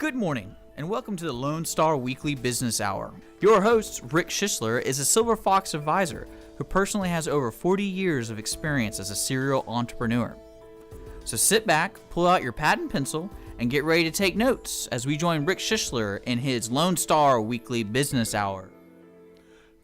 Good morning, and welcome to the Lone Star Weekly Business Hour. Your host, Rick Schissler, is a Silver Fox advisor who personally has over 40 years of experience as a serial entrepreneur. So sit back, pull out your pad and pencil, and get ready to take notes as we join Rick Schissler in his Lone Star Weekly Business Hour.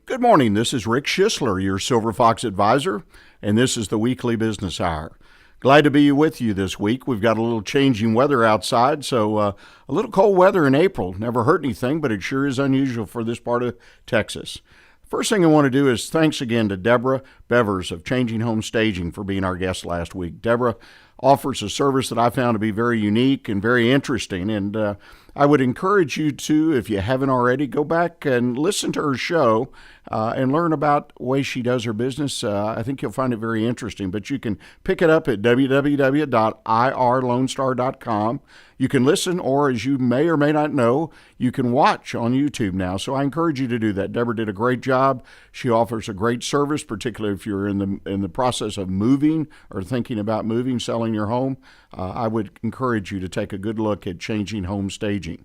Good morning, this is Rick Schissler, your Silver Fox advisor, and this is the Weekly Business Hour. Glad to be with you this week. We've got a little changing weather outside, so a little cold weather in April. Never hurt anything, but it sure is unusual for this part of Texas. First thing I want to do is thanks again to Deborah Bevers of Changing Home Staging for being our guest last week. Deborah offers a service that I found to be very unique and very interesting, and I would encourage you to, if you haven't already, go back and listen to her show and learn about the way she does her business. I think you'll find it very interesting, but you can pick it up at www.irlonestar.com. You can listen, or as you may or may not know, you can watch on YouTube now. So I encourage you to do that. Deborah did a great job. She offers a great service, particularly if you're in the process of moving or thinking about moving, selling your home. I would encourage you to take a good look at Changing Home Staging.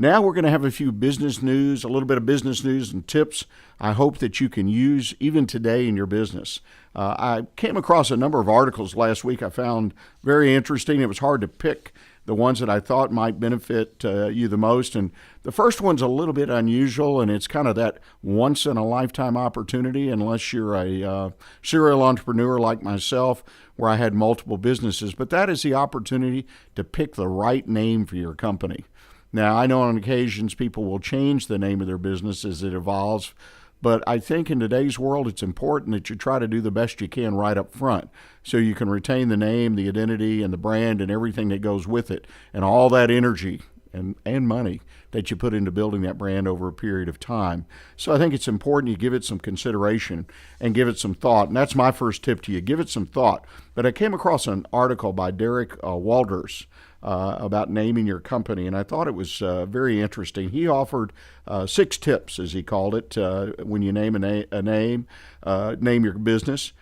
Now we're going to have a few business news, a little bit of business news and tips I hope that you can use even today in your business. I came across a number of articles last week I found very interesting. It was hard to pick the ones that I thought might benefit you the most. And the first one's a little bit unusual, and it's kind of that once-in-a-lifetime opportunity, unless you're a serial entrepreneur like myself, where I had multiple businesses. But that is the opportunity to pick the right name for your company. Now, I know on occasions people will change the name of their business as it evolves, but I think in today's world it's important that you try to do the best you can right up front so you can retain the name, the identity, and the brand and everything that goes with it, and all that energy and money that you put into building that brand over a period of time. So I think it's important you give it some consideration and give it some thought, and that's my first tip to you. Give it some thought. But I came across an article by Derek Walders about naming your company, and I thought it was very interesting. He offered 6 tips, as he called it, when you name a name, name your business.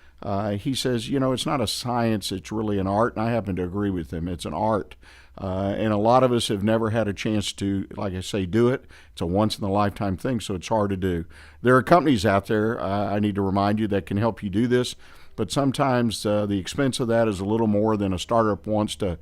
He says, it's not a science, it's really an art, and I happen to agree with him. It's an art. And a lot of us have never had a chance to, like I say, do it. It's a once-in-a-lifetime thing, so it's hard to do. There are companies out there, I need to remind you, that can help you do this, but sometimes the expense of that is a little more than a startup wants to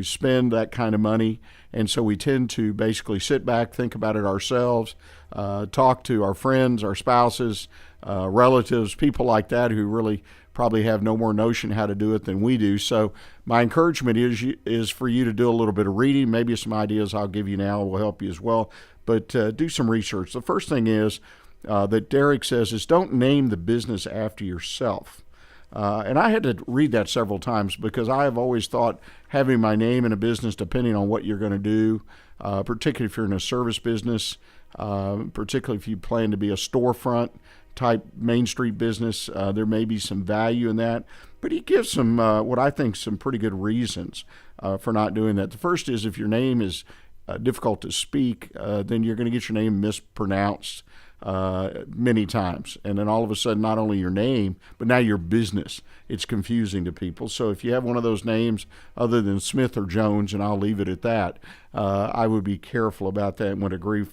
spend that kind of money. And so we tend to basically sit back, think about it ourselves, talk to our friends, our spouses, relatives, people like that who really probably have no more notion how to do it than we do. So my encouragement is for you to do a little bit of reading. Maybe some ideas I'll give you now will help you as well. But do some research. The first thing is that Derek says is don't name the business after yourself. And I had to read that several times because I have always thought having my name in a business, depending on what you're going to do, particularly if you're in a service business, particularly if you plan to be a storefront type Main Street business, there may be some value in that. But he gives some, what I think, some pretty good reasons for not doing that. The first is if your name is difficult to speak, then you're going to get your name mispronounced many times. And then all of a sudden, not only your name, but now your business. It's confusing to people. So if you have one of those names other than Smith or Jones, and I'll leave it at that, I would be careful about that and would agree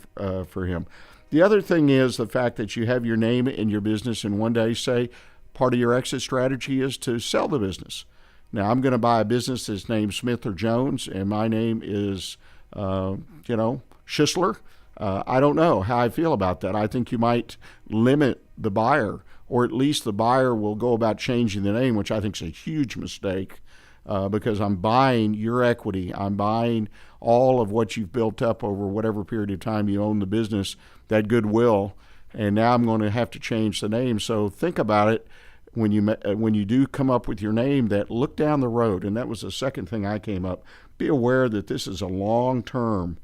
for him. The other thing is the fact that you have your name in your business and one day say part of your exit strategy is to sell the business. Now, I'm going to buy a business that's named Smith or Jones, and my name is, Schissler. I don't know how I feel about that. I think you might limit the buyer, or at least the buyer will go about changing the name, which I think is a huge mistake because I'm buying your equity. I'm buying all of what you've built up over whatever period of time you own the business, that goodwill, and now I'm going to have to change the name. So think about it when you do come up with your name, that look down the road, and that was the second thing I came up. Be aware that this is a long-term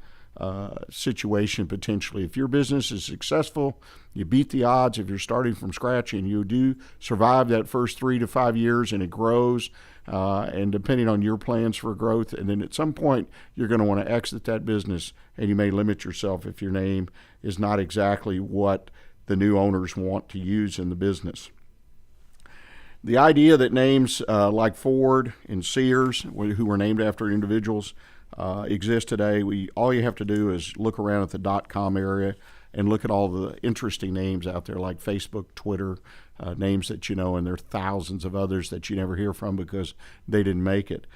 situation potentially. If your business is successful, you beat the odds. If you're starting from scratch and you do survive that first 3 to 5 years and it grows, and depending on your plans for growth, and then at some point you're going to want to exit that business, and you may limit yourself if your name is not exactly what the new owners want to use in the business. The idea that names like Ford and Sears, who were named after individuals, exist today. All you have to do is look around at the .com area and look at all the interesting names out there like Facebook, Twitter, names that you know, and there are thousands of others that you never hear from because they didn't make it.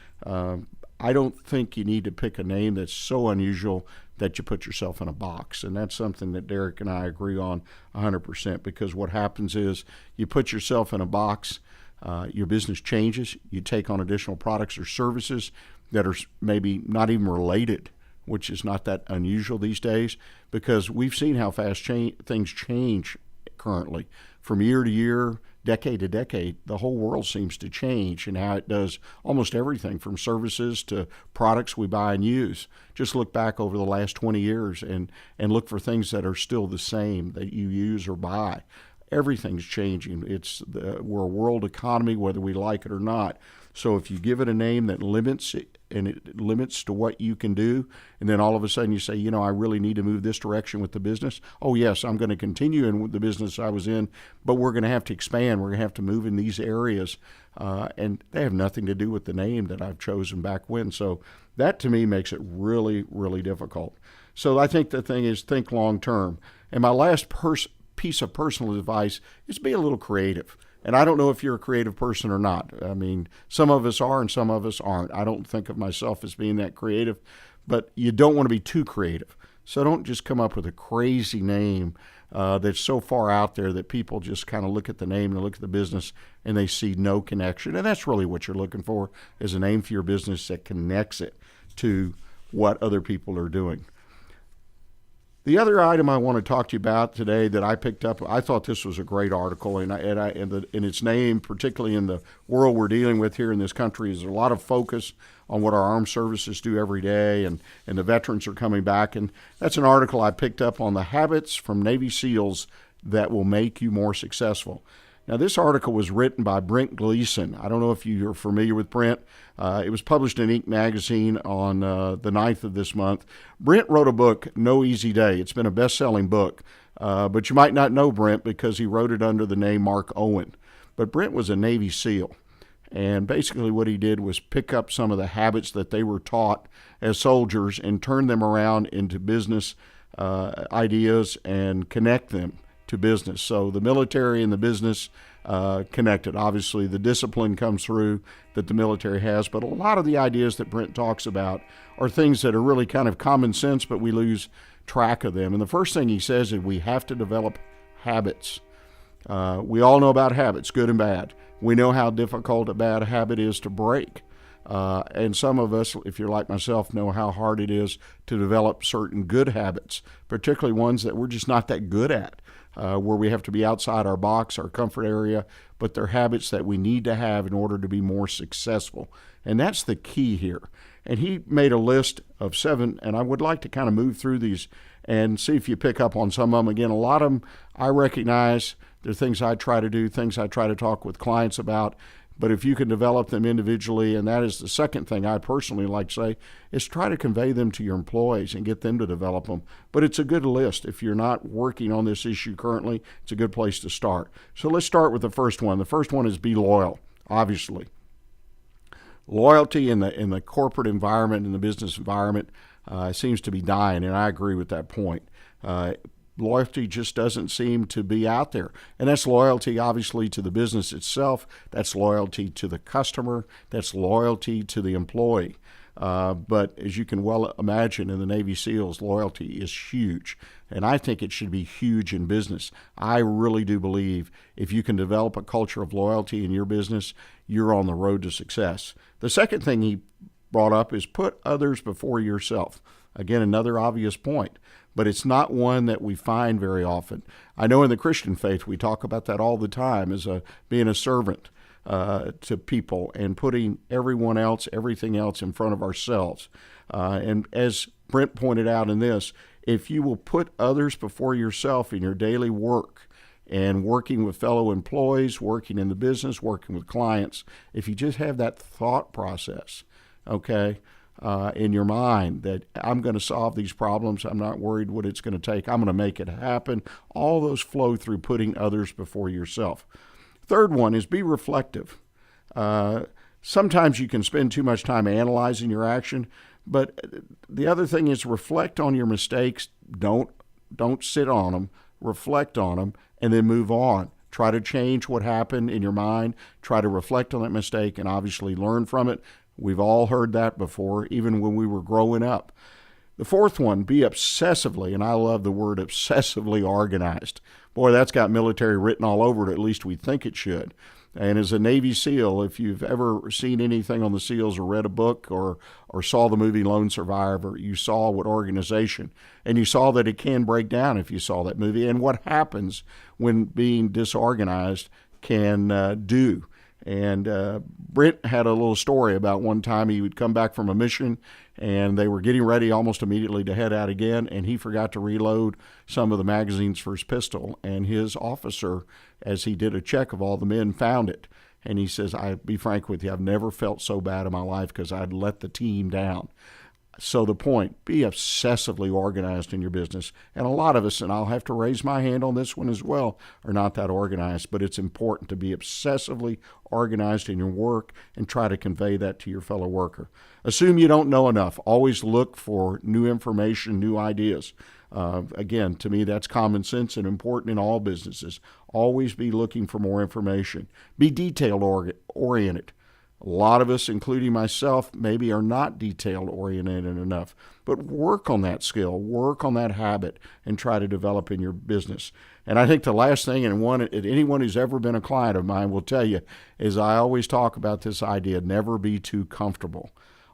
I don't think you need to pick a name that's so unusual that you put yourself in a box. And that's something that Derek and I agree on 100%, because what happens is you put yourself in a box, your business changes, you take on additional products or services that are maybe not even related, which is not that unusual these days, because we've seen how fast things change currently. From year to year, decade to decade, the whole world seems to change, and how it does almost everything from services to products we buy and use. Just look back over the last 20 years and look for things that are still the same that you use or buy. Everything's changing. We're a world economy, whether we like it or not. So if you give it a name that limits it, and it limits to what you can do, and then all of a sudden you say, I really need to move this direction with the business. Oh, yes, I'm going to continue in the business I was in, but we're going to have to expand. We're going to have to move in these areas, and they have nothing to do with the name that I've chosen back when. So that, to me, makes it really, really difficult. So I think the thing is, think long term. And my last piece of personal advice is be a little creative. And I don't know if you're a creative person or not. I mean, some of us are and some of us aren't. I don't think of myself as being that creative, but you don't want to be too creative. So don't just come up with a crazy name that's so far out there that people just kind of look at the name and look at the business and they see no connection. And that's really what you're looking for, is a name for your business that connects it to what other people are doing. The other item I want to talk to you about today that I picked up, I thought this was a great article, and its name, particularly in the world we're dealing with here in this country, is a lot of focus on what our armed services do every day, and the veterans are coming back. And that's an article I picked up on the habits from Navy SEALs that will make you more successful. Now, this article was written by Brent Gleason. I don't know if you're familiar with Brent. It was published in Inc. magazine on the 9th of this month. Brent wrote a book, No Easy Day. It's been a best-selling book, but you might not know Brent because he wrote it under the name Mark Owen. But Brent was a Navy SEAL, and basically what he did was pick up some of the habits that they were taught as soldiers and turn them around into business ideas and connect them to business. So the military and the business connected. Obviously, the discipline comes through that the military has, but a lot of the ideas that Brent talks about are things that are really kind of common sense, but we lose track of them. And the first thing he says is we have to develop habits. We all know about habits, good and bad. We know how difficult a bad habit is to break. And some of us, if you're like myself, know how hard it is to develop certain good habits, particularly ones that we're just not that good at. Where we have to be outside our box, our comfort area, but they're habits that we need to have in order to be more successful. And that's the key here. And he made a list of 7, and I would like to kind of move through these and see if you pick up on some of them. Again, a lot of them I recognize. They're things I try to do, things I try to talk with clients about. But if you can develop them individually, and that is the second thing I personally like to say, is try to convey them to your employees and get them to develop them. But it's a good list. If you're not working on this issue currently, it's a good place to start. So let's start with the first one. The first one is be loyal, obviously. Loyalty in the corporate environment, in the business environment, seems to be dying, and I agree with that point. Loyalty just doesn't seem to be out there. And that's loyalty, obviously, to the business itself. That's loyalty to the customer. That's loyalty to the employee. But as you can well imagine, in the Navy SEALs, loyalty is huge. And I think it should be huge in business. I really do believe if you can develop a culture of loyalty in your business, you're on the road to success. The second thing he brought up is put others before yourself. Again, another obvious point, but it's not one that we find very often. I know in the Christian faith we talk about that all the time as being a servant to people and putting everyone else, everything else in front of ourselves. And as Brent pointed out in this, if you will put others before yourself in your daily work and working with fellow employees, working in the business, working with clients, if you just have that thought process, okay, in your mind that I'm going to solve these problems, I'm not worried what it's going to take, I'm going to make it happen, all those flow through putting others before yourself. Third one is be reflective. Sometimes you can spend too much time analyzing your action, But the other thing is reflect on your mistakes. Don't sit on them. Reflect on them and then move on. Try to change what happened in your mind. Try to reflect on that mistake and obviously learn from it. We've all heard that before, even when we were growing up. The fourth one, be obsessively, and I love the word obsessively organized. Boy, that's got military written all over it, at least we think it should. And as a Navy SEAL, if you've ever seen anything on the SEALs or read a book or saw the movie Lone Survivor, you saw what organization, and you saw that it can break down if you saw that movie, and what happens when being disorganized can do. And Brent had a little story about one time he would come back from a mission and they were getting ready almost immediately to head out again, and he forgot to reload some of the magazines for his pistol, and his officer, as he did a check of all the men, found it. And he says, I'll be frank with you, I've never felt so bad in my life because I'd let the team down. So the point, be obsessively organized in your business. And a lot of us, and I'll have to raise my hand on this one as well, are not that organized, but it's important to be obsessively organized in your work and try to convey that to your fellow worker. Assume you don't know enough. Always look for new information, new ideas. Again, to me, that's common sense and important in all businesses. Always be looking for more information. Be detail-oriented. A lot of us, including myself, maybe are not detail-oriented enough, but work on that skill, work on that habit, and try to develop in your business. And I think the last thing, and anyone who's ever been a client of mine will tell you, is I always talk about this idea, never be too comfortable.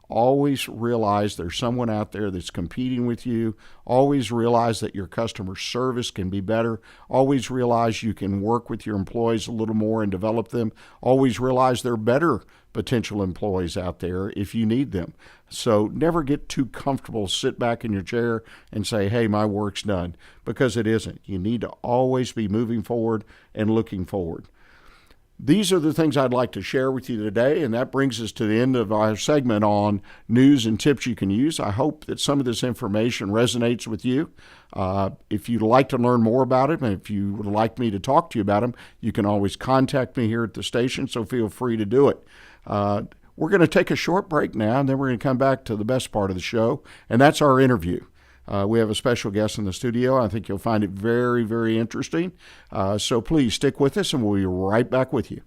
Always realize there's someone out there that's competing with you. Always realize that your customer service can be better. Always realize you can work with your employees a little more and develop them. Always realize there are better potential employees out there if you need them. So never get too comfortable, sit back in your chair and say, hey, my work's done, because it isn't. You need to always be moving forward and looking forward. These are the things I'd like to share with you today, and that brings us to the end of our segment on news and tips you can use. I hope that some of this information resonates with you. If you'd like to learn more about it, and if you would like me to talk to you about them, you can always contact me here at the station, so feel free to do it. We're going to take a short break now, and then we're going to come back to the best part of the show, and that's our interview. We have a special guest in the studio. I think you'll find it very, very interesting. So please stick with us, and we'll be right back with you.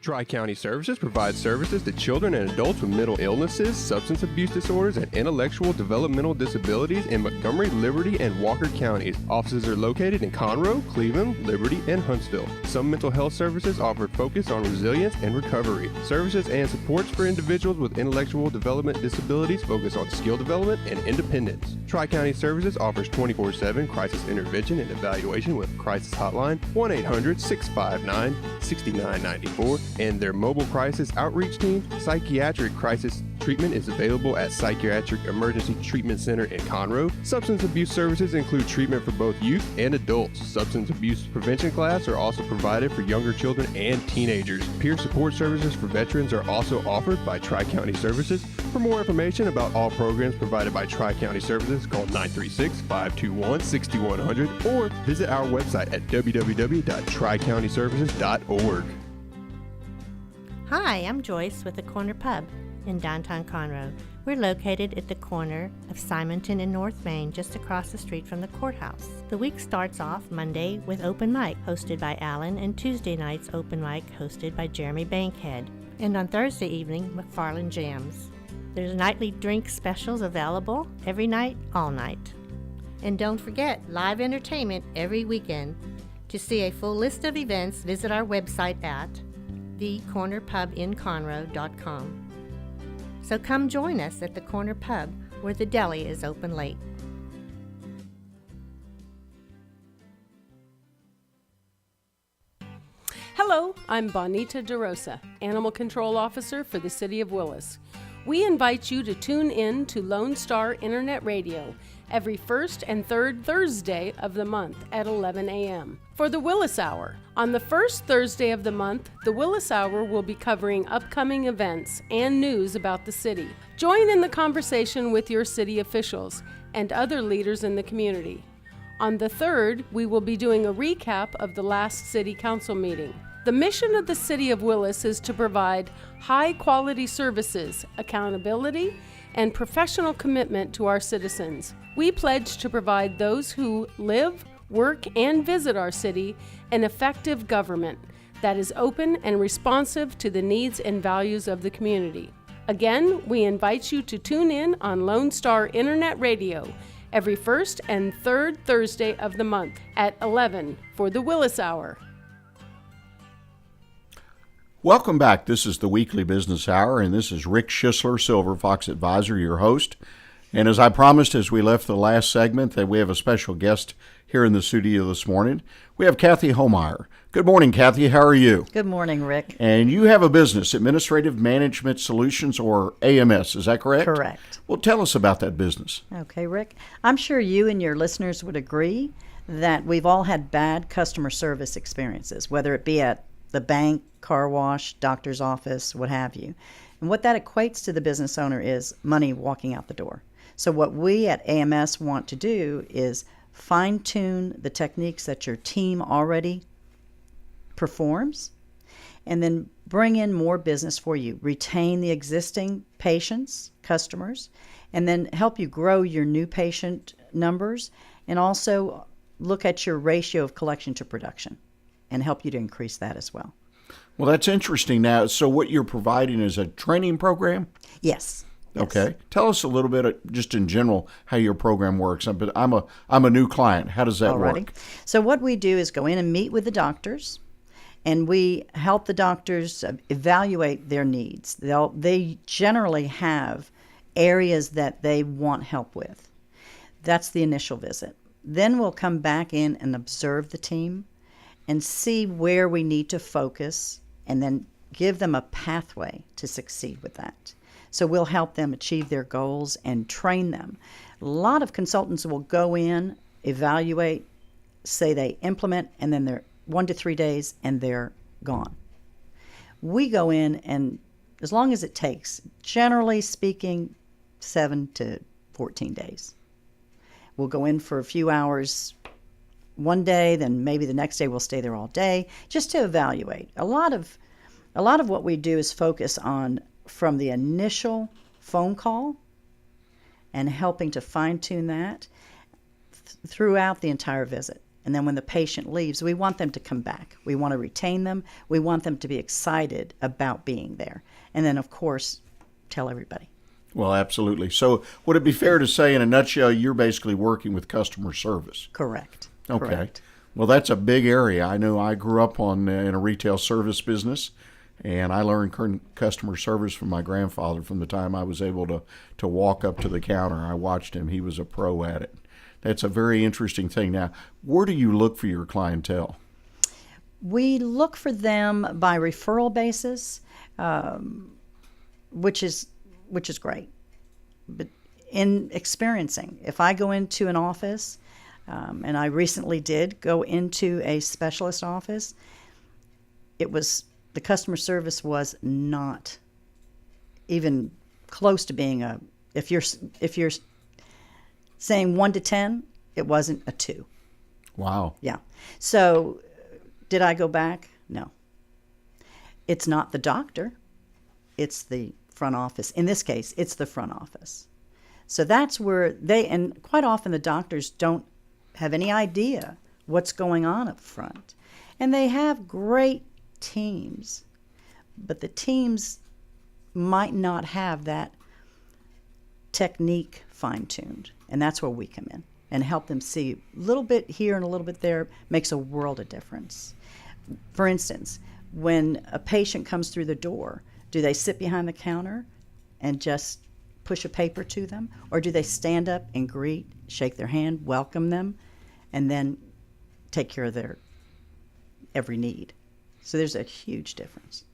Tri-County Services provides services to children and adults with mental illnesses, substance abuse disorders, and intellectual developmental disabilities in Montgomery, Liberty, and Walker counties. Offices are located in Conroe, Cleveland, Liberty, and Huntsville. Some mental health services offer focus on resilience and recovery. Services and supports for individuals with intellectual development disabilities focus on skill development and independence. Tri-County Services offers 24/7 crisis intervention and evaluation with crisis hotline 1-800-659-6994. And their mobile crisis outreach team. Psychiatric crisis treatment is available at Psychiatric Emergency Treatment Center in Conroe. Substance abuse services include treatment for both youth and adults. Substance abuse prevention classes are also provided for younger children and teenagers. Peer support services for veterans are also offered by Tri-County Services. For more information about all programs provided by Tri-County Services, call 936-521-6100 or visit our website at www.tricountyservices.org. Hi, I'm Joyce with the Corner Pub in downtown Conroe. We're located at the corner of Simonton and North Main, just across the street from the courthouse. The week starts off Monday with open mic hosted by Alan, and Tuesday nights open mic hosted by Jeremy Bankhead. And on Thursday evening, McFarland Jams. There's nightly drink specials available every night, all night. And don't forget, live entertainment every weekend. To see a full list of events, visit our website at thecornerpubinconroe.com. So come join us at the Corner Pub, where the deli is open late. Hello, I'm Bonita DeRosa, Animal Control Officer for the City of Willis. We invite you to tune in to Lone Star Internet Radio every first and third Thursday of the month at 11 a.m. for the Willis Hour. On the first Thursday of the month, the Willis Hour will be covering upcoming events and news about the city. Join in the conversation with your city officials and other leaders in the community. On the third, we will be doing a recap of the last City Council meeting. The mission of the City of Willis is to provide high-quality services, accountability, and professional commitment to our citizens. We pledge to provide those who live, work, and visit our city an effective government that is open and responsive to the needs and values of the community. Again, we invite you to tune in on Lone Star Internet Radio every first and third Thursday of the month at 11 for the Willis Hour. Welcome back. This is the Weekly Business Hour, and this is Rick Schissler, Silver Fox Advisor, your host. And as I promised as we left the last segment, that we have a special guest here in the studio this morning. We have Cathy Homeyer. Good morning, Cathy. How are you? Good morning, Rick. And you have a business, Administrative Management Solutions, or AMS. Is that correct? Correct. Well, tell us about that business. Okay, Rick. I'm sure you and your listeners would agree that we've all had bad customer service experiences, whether it be at the bank, car wash, doctor's office, what have you. And what that equates to the business owner is money walking out the door. So what we at AMS want to do is fine-tune the techniques that your team already performs, and then bring in more business for you, retain the existing patients, customers, and then help you grow your new patient numbers, and also look at your ratio of collection to production and help you to increase that as well. Well, that's interesting. Now, so what you're providing is a training program? Yes. Okay. Tell us a little bit, just in general, how your program works. But I'm a new client. How does that work? So what we do is go in and meet with the doctors, and we help the doctors evaluate their needs. They generally have areas that they want help with. That's the initial visit. Then we'll come back in and observe the team and see where we need to focus, and then give them a pathway to succeed with that. So we'll help them achieve their goals and train them. A lot of consultants will go in, evaluate, say they implement, and then they're 1 to 3 days and they're gone. We go in, and as long as it takes, generally speaking, 7 to 14 days. We'll go in for a few hours one day, then maybe the next day we'll stay there all day just to evaluate. A lot of what we do is focus on from the initial phone call and helping to fine-tune that throughout the entire visit. And then when the patient leaves, we want them to come back. We want to retain them. We want them to be excited about being there. And then, of course, tell everybody. Well, absolutely. So would it be fair to say, in a nutshell, you're basically working with customer service? Correct. Okay. Correct. Well, that's a big area. I know I grew up in a retail service business, and I learned customer service from my grandfather from the time I was able to walk up to the counter. I watched him. He was a pro at it. That's a very interesting thing. Now, where do you look for your clientele? We look for them by referral basis, which is great. But in experiencing, if I go into an office, and I recently did go into a specialist office, the customer service was not even close to being if you're saying 1 to 10, it wasn't a 2. Wow. Yeah. So did I go back? No. It's not the doctor. It's the front office. In this case, it's the front office. So that's where and quite often the doctors don't have any idea what's going on up front. And they have great teams, but the teams might not have that technique fine-tuned. And that's where we come in and help them see a little bit here and a little bit there makes a world of difference. For instance, when a patient comes through the door, do they sit behind the counter and just push a paper to them? Or do they stand up and greet, shake their hand, welcome them, and then take care of their every need? So there's a huge difference.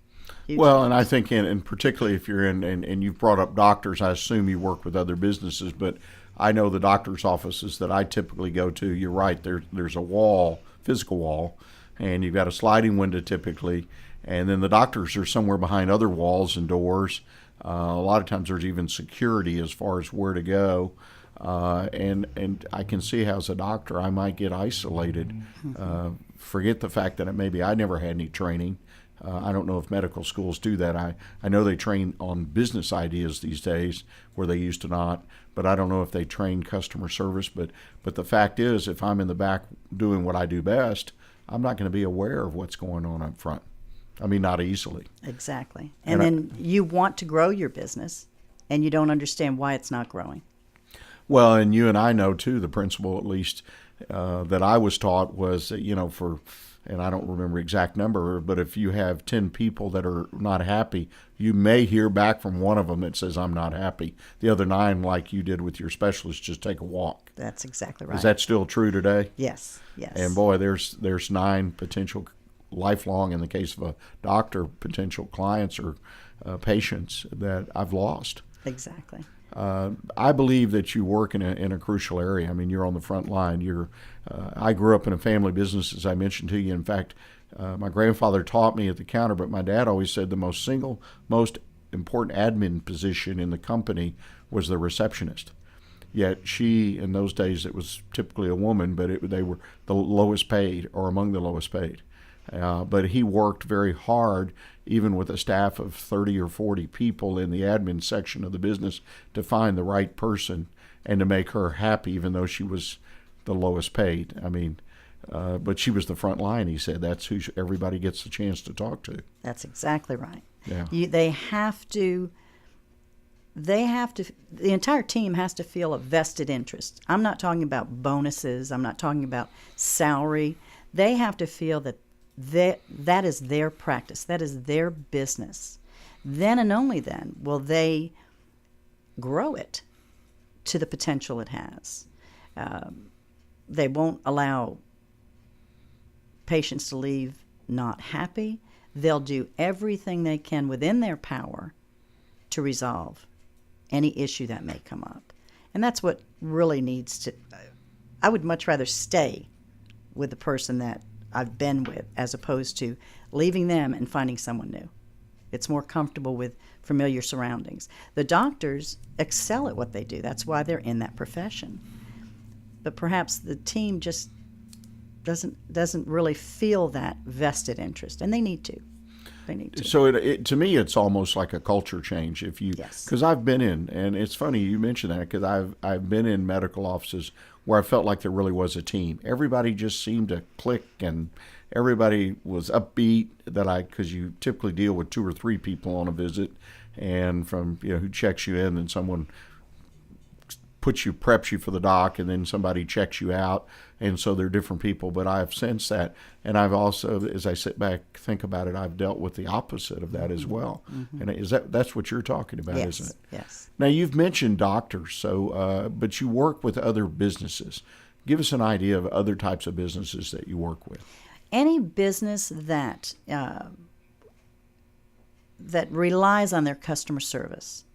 And I think, and particularly if you're in, and you've brought up doctors, I assume you work with other businesses, but I know the doctor's offices that I typically go to, you're right, there's a wall, physical wall, and you've got a sliding window typically, and then the doctors are somewhere behind other walls and doors. A lot of times there's even security as far as where to go. And I can see how as a doctor I might get isolated. Forget the fact that maybe I never had any training I don't know if medical schools do that. I know they train on business ideas these days where they used to not, but I don't know if they train customer service. But the fact is, if I'm in the back doing what I do best, I'm not going to be aware of what's going on up front. I mean, not easily. Exactly. And then you want to grow your business, and you don't understand why it's not growing. Well, and you and I know, too, the principle, at least, that I was taught was that, and I don't remember exact number, but if you have 10 people that are not happy, you may hear back from one of them that says, I'm not happy. The other 9, like you did with your specialist, just take a walk. That's exactly right. Is that still true today? Yes. And boy, there's 9 potential lifelong, in the case of a doctor, potential clients or patients that I've lost. Exactly. I believe that you work in a crucial area. I mean, you're on the front line. I grew up in a family business, as I mentioned to you. In fact, my grandfather taught me at the counter, but my dad always said the most important admin position in the company was the receptionist. Yet she, in those days, it was typically a woman, but they were the lowest paid or among the lowest paid. But he worked very hard, even with a staff of 30 or 40 people in the admin section of the business, to find the right person and to make her happy, even though she was the lowest paid. I mean, but she was the front line, he said. That's who everybody gets the chance to talk to. That's exactly right. Yeah. The entire team has to feel a vested interest. I'm not talking about bonuses. I'm not talking about salary. They have to feel that that is their practice. That is their business. Then and only then will they grow it to the potential it has. They won't allow patients to leave not happy. They'll do everything they can within their power to resolve any issue that may come up. And that's what really needs to... I would much rather stay with the person that I've been with as opposed to leaving them and finding someone new. It's more comfortable with familiar surroundings. The doctors excel at what they do. That's why they're in that profession. But perhaps the team just doesn't really feel that vested interest, and they need to. So to me, it's almost like a culture change. Yes. Because I've been in, and it's funny you mentioned that, because I've been in medical offices where I felt like there really was a team. Everybody just seemed to click, and everybody was upbeat. Because you typically deal with 2 or 3 people on a visit, and from who checks you in, and someone preps you for the doc, and then somebody checks you out, and so they're different people. But I've sensed that, and I've also, as I sit back, think about it, I've dealt with the opposite of that as well. Mm-hmm. And that's what you're talking about, yes, isn't it? Yes. Now, you've mentioned doctors, but you work with other businesses. Give us an idea of other types of businesses that you work with. Any business that relies on their customer service.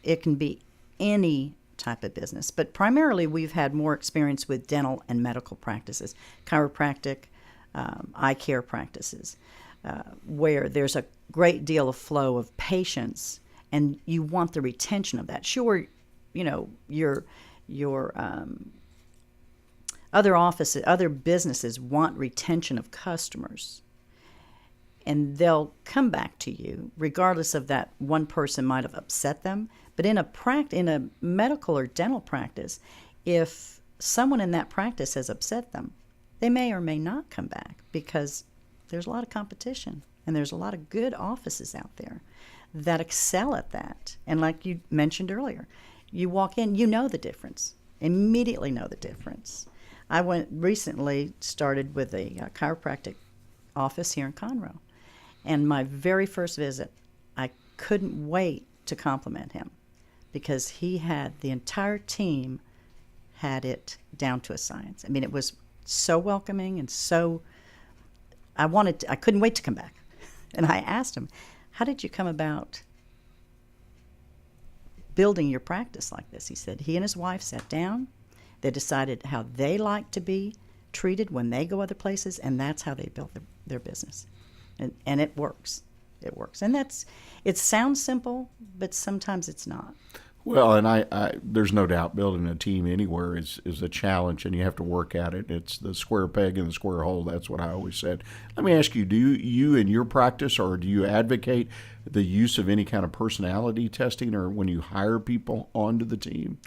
It can be any type of business, but primarily we've had more experience with dental and medical practices, chiropractic, eye care practices, where there's a great deal of flow of patients, and you want the retention of that. Sure, your other offices, other businesses want retention of customers, and they'll come back to you regardless of that one person might have upset them. But in a medical or dental practice, if someone in that practice has upset them, they may or may not come back because there's a lot of competition, and there's a lot of good offices out there that excel at that. And like you mentioned earlier, you walk in, you know the difference, immediately know the difference. I recently started with a chiropractic office here in Conroe, and my very first visit, I couldn't wait to compliment him because the entire team had it down to a science. I mean, it was so welcoming and so, I couldn't wait to come back. And I asked him, how did you come about building your practice like this? He said he and his wife sat down, they decided how they like to be treated when they go other places, and that's how they built their business. And it works. It works. And it sounds simple, but sometimes it's not. Well, and there's no doubt building a team anywhere is a challenge, and you have to work at it. It's the square peg in the square hole. That's what I always said. Let me ask you, do you in your practice, or do you advocate the use of any kind of personality testing, or when you hire people onto the team?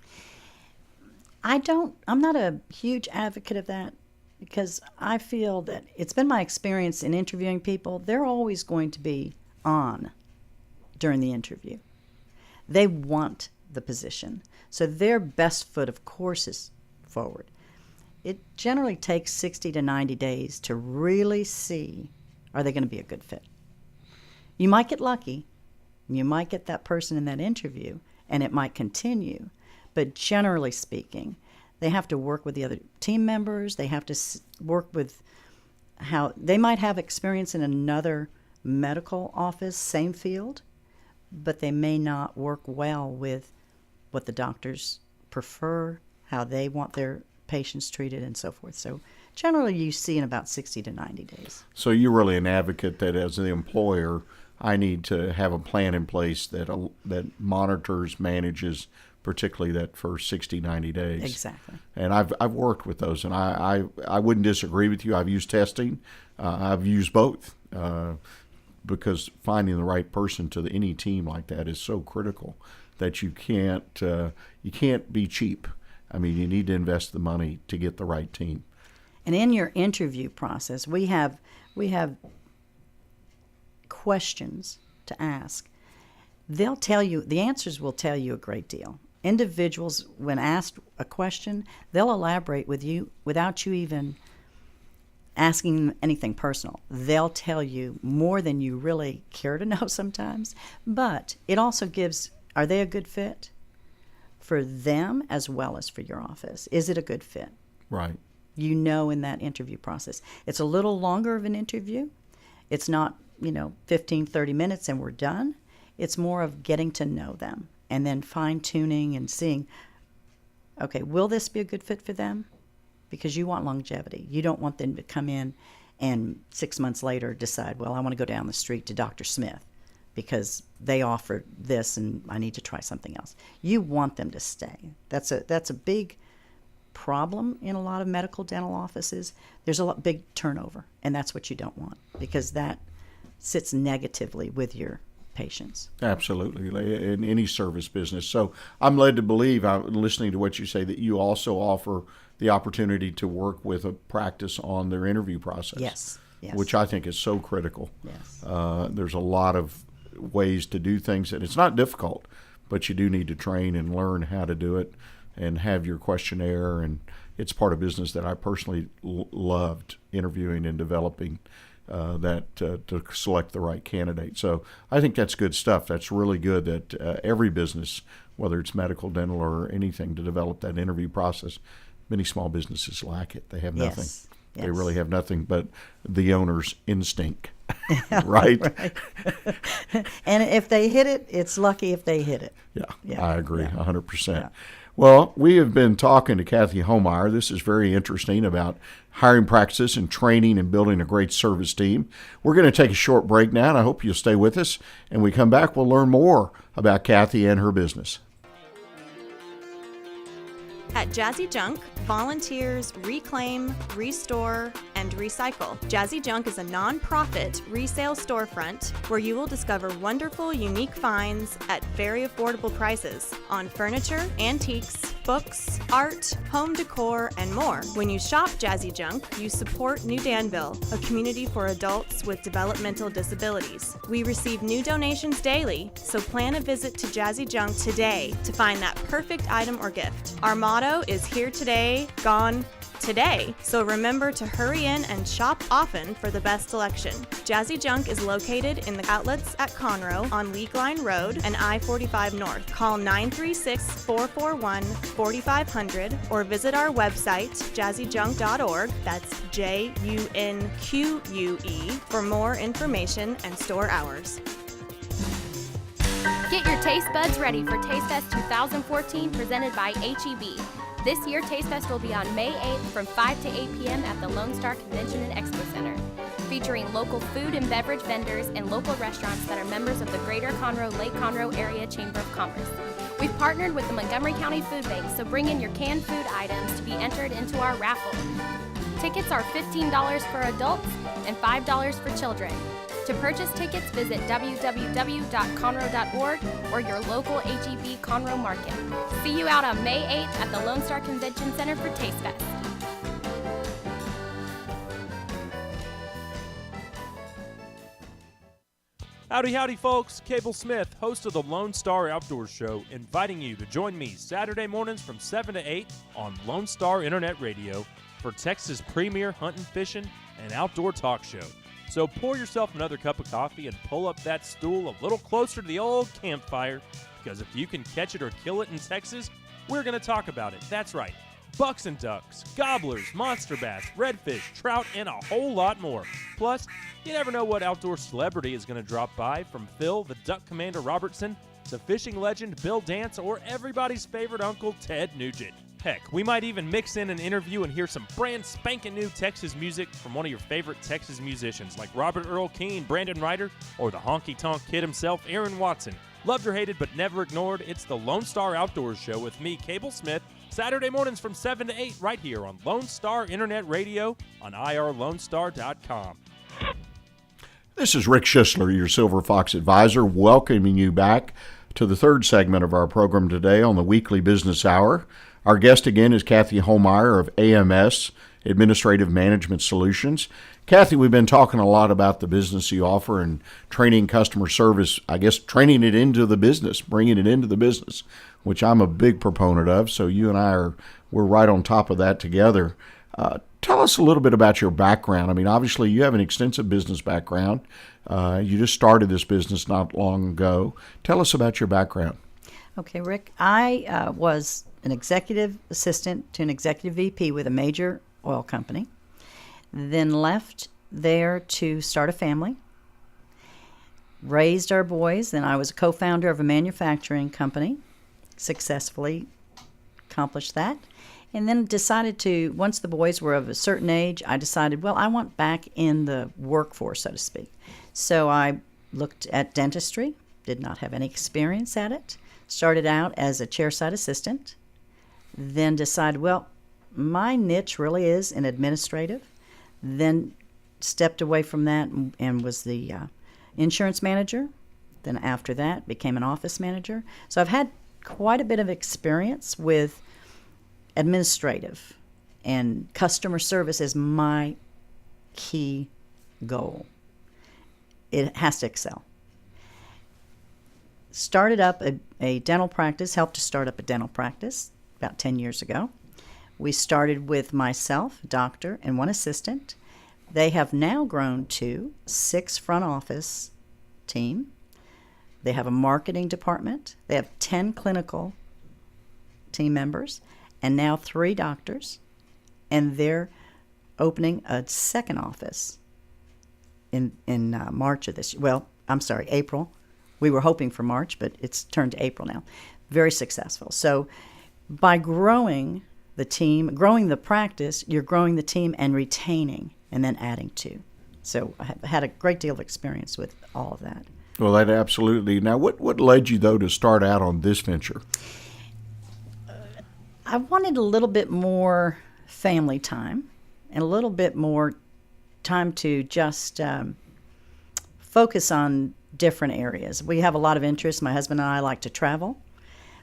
I'm not a huge advocate of that, because I feel that it's been my experience in interviewing people, they're always going to be on during the interview. They want the position. So their best foot, of course, is forward. It generally takes 60 to 90 days to really see, are they going to be a good fit? You might get lucky. You might get that person in that interview, and it might continue. But generally speaking, they have to work with the other team members. They have to work with how they might have experience in another medical office, same field, but they may not work well with what the doctors prefer, how they want their patients treated, and so forth. So generally you see in about 60 to 90 days. So you're really an advocate that as the employer, I need to have a plan in place that monitors, manages, particularly that first 60, 90 days. Exactly. And I've worked with those, and I wouldn't disagree with you. I've used testing. I've used both because finding the right person to any team like that is so critical that you can't be cheap. I mean, you need to invest the money to get the right team. And in your interview process, we have questions to ask. They'll tell you, the answers will tell you a great deal. Individuals, when asked a question, they'll elaborate with you without you even asking them anything personal. They'll tell you more than you really care to know sometimes. But it also gives, are they a good fit for them as well as for your office? Is it a good fit? Right. You know in that interview process. It's a little longer of an interview. It's not, 15, 30 minutes and we're done. It's more of getting to know them and then fine-tuning and seeing, okay, will this be a good fit for them? Because you want longevity. You don't want them to come in and 6 months later decide, well, I want to go down the street to Dr. Smith because they offered this and I need to try something else. You want them to stay. That's a big problem in a lot of medical dental offices. There's a big turnover, and that's what you don't want because that sits negatively with your patients. Absolutely, in any service business. So I'm led to believe, listening to what you say, that you also offer the opportunity to work with a practice on their interview process. Yes. Which I think is so critical. Yes. There's a lot of ways to do things, and it's not difficult, but you do need to train and learn how to do it and have your questionnaire, and it's part of business that I personally loved interviewing and developing to select the right candidate. So I think that's good stuff. That's really good that every business, whether it's medical, dental, or anything, to develop that interview process. Many small businesses lack it. They have nothing. Yes. They really have nothing but the owner's instinct, right? And if they hit it, it's lucky if they hit it. Yeah. I agree 100%. Yeah. Well, we have been talking to Cathy Homeyer. This is very interesting about hiring practices and training and building a great service team. We're going to take a short break now, and I hope you'll stay with us. And we come back, we'll learn more about Cathy and her business. At Jazzy Junk, volunteers reclaim, restore, and recycle. Jazzy Junk is a non-profit resale storefront where you will discover wonderful, unique finds at very affordable prices on furniture, antiques, books, art, home decor, and more. When you shop Jazzy Junk, you support New Danville, a community for adults with developmental disabilities. We receive new donations daily, so plan a visit to Jazzy Junk today to find that perfect item or gift. Our motto is here today, gone today. So remember to hurry in and shop often for the best selection. Jazzy Junk is located in the outlets at Conroe on League Line Road and I-45 North. Call 936-441-4500 or visit our website, jazzyjunk.org. That's JUNQUE for more information and store hours. Get your taste buds ready for Taste Fest 2014 presented by H-E-B. This year, Taste Fest will be on May 8th from 5 to 8 p.m. at the Lone Star Convention and Expo Center. featuring local food and beverage vendors and local restaurants that are members of the Greater Conroe Lake Conroe Area Chamber of Commerce. We've partnered with the Montgomery County Food Bank, so bring in your canned food items to be entered into our raffle. Tickets are $15 for adults and $5 for children. To purchase tickets, visit www.conroe.org or your local HEB Conroe Market. See you out on May 8th at the Lone Star Convention Center for Taste Fest. Howdy, howdy, folks. Cable Smith, host of the Lone Star Outdoors Show, inviting you to join me Saturday mornings from 7 to 8 on Lone Star Internet Radio for Texas' premier hunting, fishing, and outdoor talk show. So pour yourself another cup of coffee and pull up that stool a little closer to the old campfire, because if you can catch it or kill it in Texas, we're going to talk about it. That's right. Bucks and ducks, gobblers, monster bass, redfish, trout, and a whole lot more. Plus, you never know what outdoor celebrity is going to drop by, from Phil the Duck Commander Robertson to fishing legend Bill Dance or everybody's favorite uncle Ted Nugent. Heck, we might even mix in an interview and hear some brand spanking new Texas music from one of your favorite Texas musicians like Robert Earl Keen, Brandon Ryder, or the honky-tonk kid himself, Aaron Watson. Loved or hated but never ignored, it's the Lone Star Outdoors Show with me, Cable Smith, Saturday mornings from 7 to 8 right here on Lone Star Internet Radio on irlonestar.com. This is Rick Schissler, your Silver Fox advisor, welcoming you back to the third segment of our program today on the Weekly Business Hour. Our guest again is Cathy Homeyer of AMS, Administrative Management Solutions. Cathy, we've been talking a lot about the business you offer and training customer service, I guess training it into the business, bringing it into the business, which I'm a big proponent of. So you and we're right on top of that together. Tell us a little bit about your background. I mean, obviously you have an extensive business background. You just started this business not long ago. Tell us about your background. Okay, Rick, I was an executive assistant to an executive VP with a major oil company, then left there to start a family, raised our boys, then I was a co-founder of a manufacturing company, successfully accomplished that, and then decided to, once the boys were of a certain age, I decided, well, I want back in the workforce, so to speak. So I looked at dentistry, did not have any experience at it, started out as a chairside assistant, then decided, well, my niche really is in administrative, then stepped away from that and was the insurance manager. Then after that, became an office manager. So I've had quite a bit of experience with administrative, and customer service is my key goal. It has to excel. Started up a dental practice, helped to start up a dental practice about 10 years ago. We started with myself, a doctor, and one assistant. They have now grown to 6 front office team. They have a marketing department. They have 10 clinical team members, and now 3 doctors. And they're opening a second office in March of this year. Well, I'm sorry, April. We were hoping for March, but it's turned to April now. Very successful. So by growing the team, growing the practice, you're growing the team and retaining and then adding to. So I have had a great deal of experience with all of that. Well, that absolutely. Now, what led you, though, to start out on this venture? I wanted a little bit more family time and a little bit more time to just focus on different areas. We have a lot of interests. My husband and I like to travel.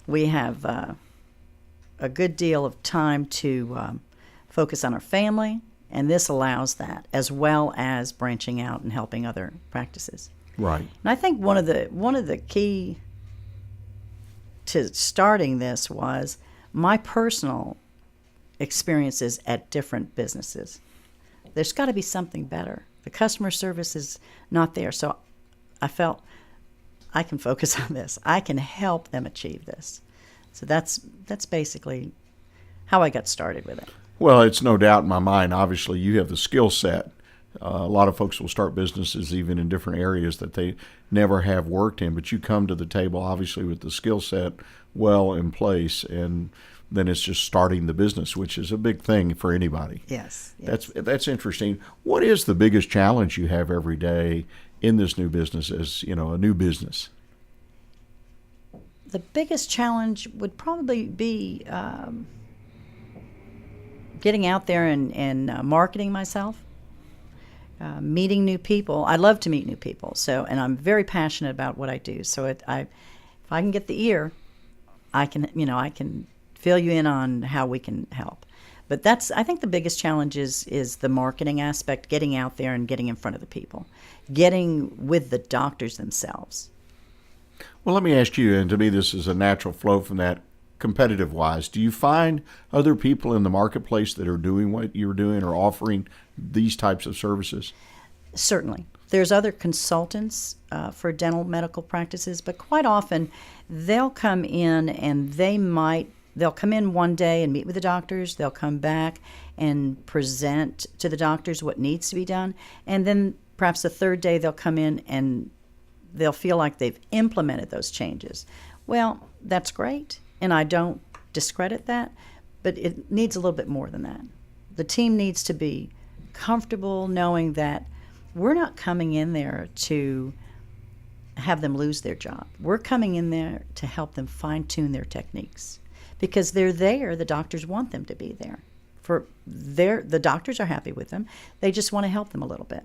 We have a good deal of time to focus on our family, and this allows that, as well as branching out and helping other practices. Right. And I think one of the key to starting this was my personal experiences at different businesses. There's got to be something better. The customer service is not there, so I felt I can focus on this. I can help them achieve this. So that's basically how I got started with it. Well, it's no doubt in my mind, obviously, you have the skill set. A lot of folks will start businesses even in different areas that they never have worked in, but you come to the table, obviously, with the skill set well in place. And than it's just starting the business, which is a big thing for anybody. Yes. That's interesting. What is the biggest challenge you have every day in this new business as, a new business? The biggest challenge would probably be getting out there and marketing myself, meeting new people. I love to meet new people, and I'm very passionate about what I do. So if I can get the ear, I can fill you in on how we can help. But I think the biggest challenge is the marketing aspect, getting out there and getting in front of the people, getting with the doctors themselves. Well, let me ask you, and to me this is a natural flow from that, competitive-wise, do you find other people in the marketplace that are doing what you're doing or offering these types of services? Certainly. There's other consultants for dental medical practices, but quite often they'll come in and they'll come in one day and meet with the doctors. They'll come back and present to the doctors what needs to be done. And then perhaps the third day they'll come in and they'll feel like they've implemented those changes. Well, that's great, and I don't discredit that, but it needs a little bit more than that. The team needs to be comfortable knowing that we're not coming in there to have them lose their job. We're coming in there to help them fine-tune their techniques because they're there. The doctors want them to be there. The doctors are happy with them. They just want to help them a little bit.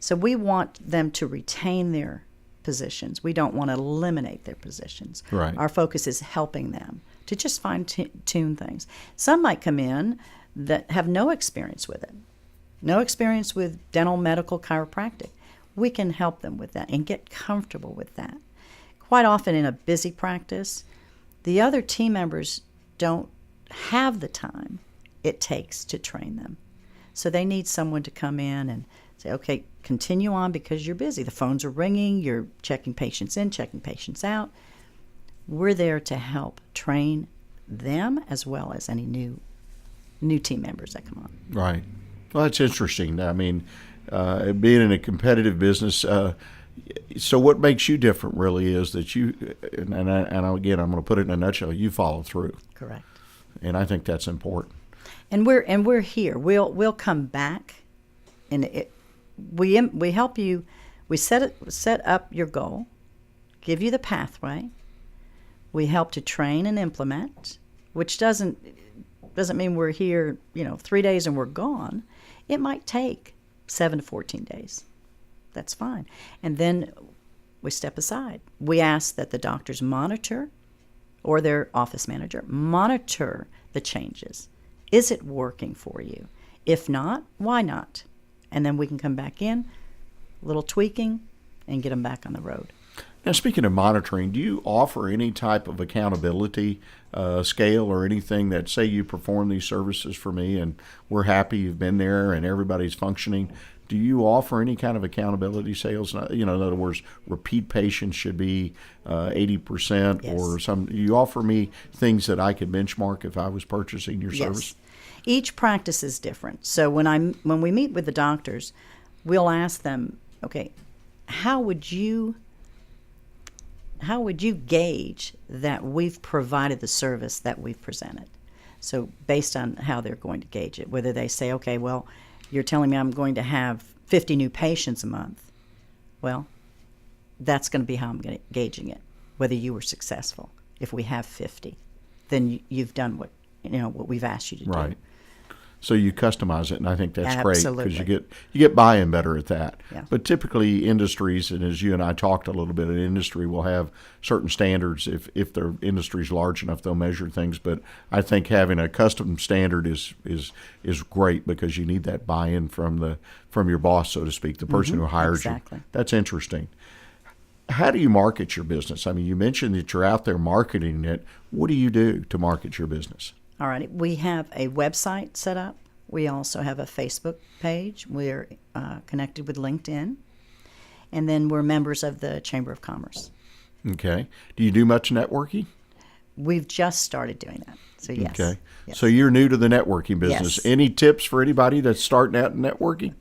So we want them to retain their positions. We don't want to eliminate their positions. Right. Our focus is helping them to just fine-tune things. Some might come in that have no experience with it, no experience with dental, medical, chiropractic. We can help them with that and get comfortable with that. Quite often in a busy practice, the other team members don't have the time it takes to train them. So they need someone to come in and say, okay, continue on because you're busy. The phones are ringing, you're checking patients in, checking patients out. We're there to help train them as well as any new team members that come on. Right. Well, that's interesting. I mean, being in a competitive business, so what makes you different really is that you, and again, I'm going to put it in a nutshell, you follow through. Correct. And I think that's important. And we're here. We'll come back, and we help you. We set up your goal, give you the pathway. We help to train and implement, which doesn't mean we're here, 3 days and we're gone. It might take 7 to 14 days. That's fine. And then we step aside. We ask that the doctors monitor, or their office manager, monitor the changes. Is it working for you? If not, why not? And then we can come back in, a little tweaking, and get them back on the road. Now, speaking of monitoring, do you offer any type of accountability scale or anything that, say you perform these services for me and we're happy you've been there and everybody's functioning, do you offer any kind of accountability sales? In other words, repeat patients should be 80% Yes. or some. Do you offer me things that I could benchmark if I was purchasing your service? Each practice is different. So when we meet with the doctors, we'll ask them, okay, how would you gauge that we've provided the service that we've presented? So based on how they're going to gauge it, whether they say, okay, well, you're telling me I'm going to have 50 new patients a month. Well, that's going to be how I'm gauging it, whether you were successful. If we have 50, then you've done what we've asked you to do. Right. So you customize it, and I think that's great Absolutely. because you get buy-in better at that. Yeah. But typically industries, and as you and I talked a little bit, an industry will have certain standards. If their industry's large enough, they'll measure things. But I think having a custom standard is great because you need that buy-in from your boss, so to speak, the person who hires exactly. you. That's interesting. How do you market your business? I mean, you mentioned that you're out there marketing it. What do you do to market your business? All right. We have a website set up. We also have a Facebook page. We're connected with LinkedIn. And then we're members of the Chamber of Commerce. Okay. Do you do much networking? We've just started doing that. So, yes. Okay. Yes. So you're new to the networking business. Yes. Any tips for anybody that's starting out in networking?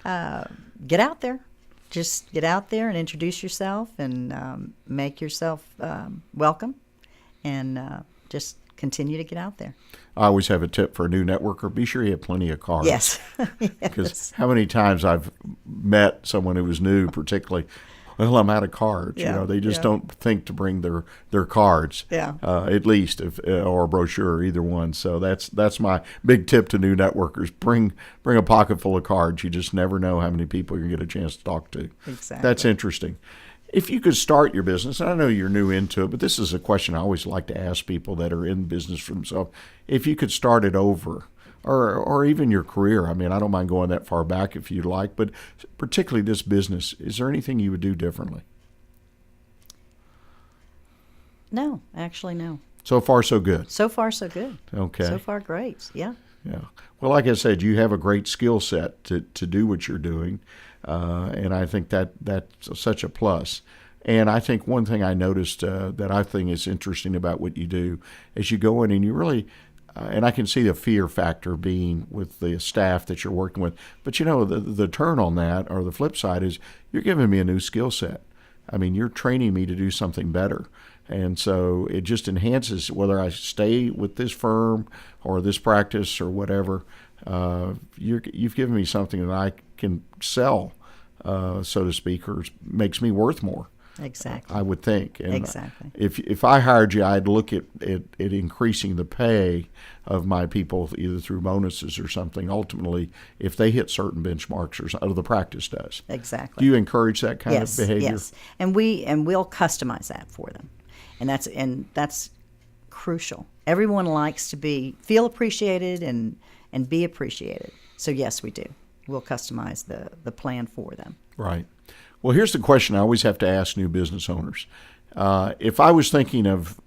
Get out there. Just get out there and introduce yourself and make yourself welcome. And just continue to get out there. I always have a tip for a new networker. Be sure you have plenty of cards. Yes. Because how many times I've met someone who was new, particularly, well, I'm out of cards. Yeah, They just don't think to bring their cards. Yeah. At least, or a brochure, either one. So that's my big tip to new networkers. Bring a pocket full of cards. You just never know how many people you get a chance to talk to. Exactly. That's interesting. If you could start your business, and I know you're new into it, but this is a question I always like to ask people that are in business for themselves. If you could start it over, or even your career, I mean, I don't mind going that far back if you'd like, but particularly this business, is there anything you would do differently? No, actually, no. So far, so good. So far, so good. Okay. So far, great. Yeah. Yeah. Well, like I said, you have a great skill set to do what you're doing, and I think that's such a plus. And I think one thing I noticed that I think is interesting about what you do is you go in and you really, and I can see the fear factor being with the staff that you're working with. But, the turn on that, or the flip side, is you're giving me a new skill set. I mean, you're training me to do something better. And so it just enhances whether I stay with this firm or this practice or whatever. You've given me something that I can sell, so to speak, or makes me worth more. Exactly. I would think. And exactly. If I hired you, I'd look at increasing the pay of my people, either through bonuses or something, ultimately, if they hit certain benchmarks, or the practice does. Exactly. Do you encourage that kind of behavior? Yes, and we'll customize that for them, and that's crucial. Everyone likes to feel appreciated and be appreciated. So yes, we do. We'll customize the plan for them. Right. Well, here's the question I always have to ask new business owners. If I was thinking of